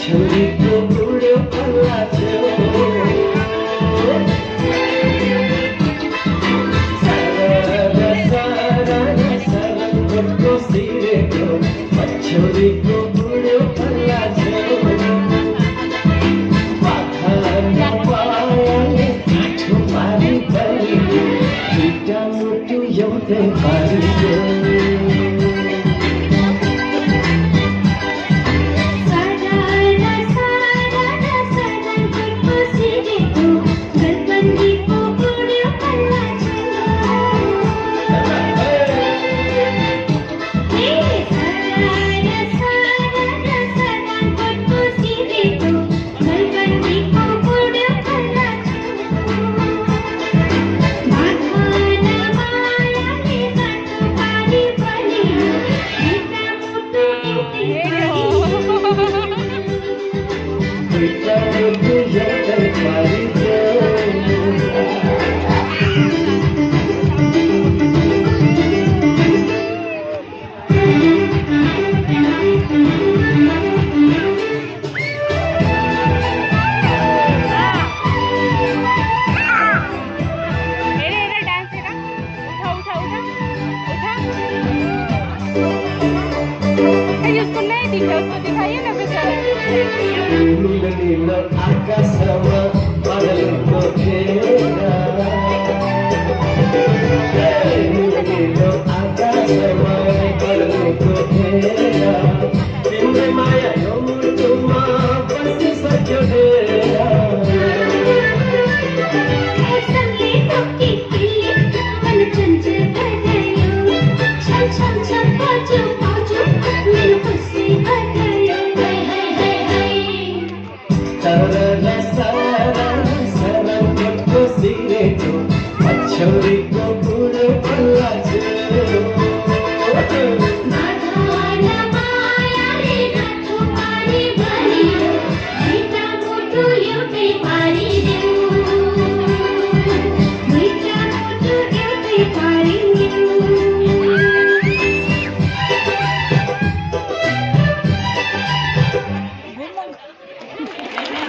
छोरीको बुढो पल्ला छेउ सरको सिरेको छोरीको बुढो पल्ला छेउ पाखा पायाले काठो पारी बलियो दुईटा मुटु एउटै पारियो उसको दिखाइए ना बेचारा नीलो आकाशमा बदलको घेरा नीलो आकाशमा बदलको घेरा तिम्रो मायाको मुटुमा बसिसक्यो डेरा छोरीको बुढो पल्ला छेउ एउटै पारिदेऊ